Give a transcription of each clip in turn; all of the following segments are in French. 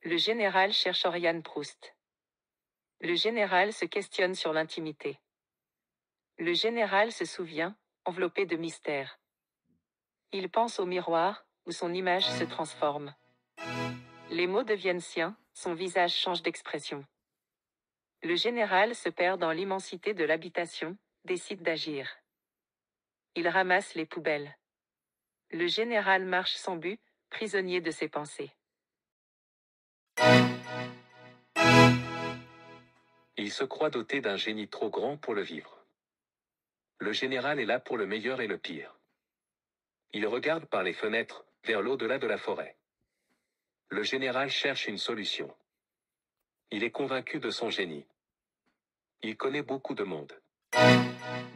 Le général cherche Oriane Proust. Le général se questionne sur l'intimité. Le général se souvient, enveloppé de mystère. Il pense au miroir, où son image se transforme. Les mots deviennent siens, son visage change d'expression. Le général se perd dans l'immensité de l'habitation, décide d'agir. Il ramasse les poubelles. Le général marche sans but, prisonnier de ses pensées. Il se croit doté d'un génie trop grand pour le vivre. Le général est là pour le meilleur et le pire. Il regarde par les fenêtres, vers l'au-delà de la forêt. Le général cherche une solution. Il est convaincu de son génie. Il connaît beaucoup de monde.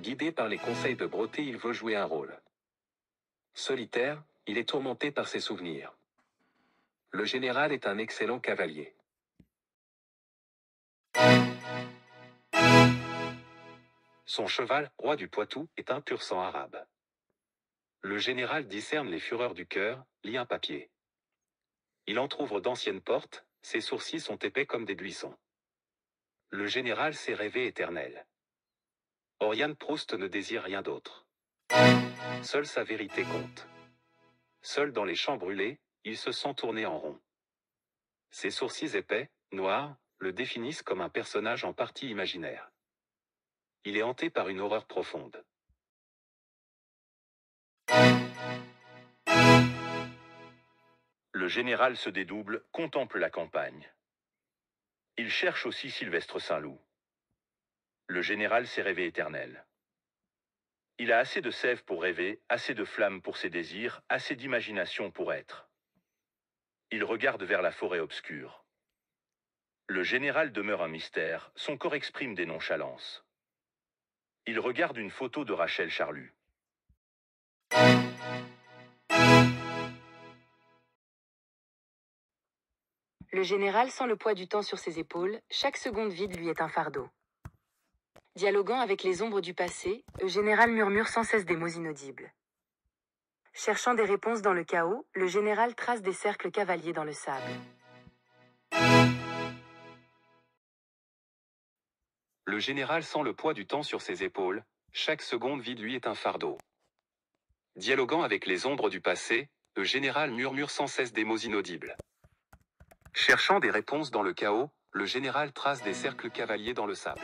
Guidé par les conseils de Broté, il veut jouer un rôle. Solitaire, il est tourmenté par ses souvenirs. Le général est un excellent cavalier. Son cheval, roi du Poitou, est un pur sang arabe. Le général discerne les fureurs du cœur, lit un papier. Il entr'ouvre d'anciennes portes, ses sourcils sont épais comme des buissons. Le général s'est rêvé éternel. Oriane Proust ne désire rien d'autre. Seule sa vérité compte. Seul dans les champs brûlés, il se sent tourner en rond. Ses sourcils épais, noirs, le définissent comme un personnage en partie imaginaire. Il est hanté par une horreur profonde. Le général se dédouble, contemple la campagne. Il cherche aussi Sylvestre Saint-Loup. Le général s'est rêvé éternel. Il a assez de sève pour rêver, assez de flamme pour ses désirs, assez d'imagination pour être. Il regarde vers la forêt obscure. Le général demeure un mystère, son corps exprime des nonchalances. Il regarde une photo de Rachel Charlus. Le général sent le poids du temps sur ses épaules, chaque seconde vide lui est un fardeau. Dialoguant avec les ombres du passé, le général murmure sans cesse des mots inaudibles. Cherchant des réponses dans le chaos, le général trace des cercles cavaliers dans le sable. Le général sent le poids du temps sur ses épaules, chaque seconde vide lui est un fardeau. Dialoguant avec les ombres du passé, le général murmure sans cesse des mots inaudibles. Cherchant des réponses dans le chaos, le général trace des cercles cavaliers dans le sable.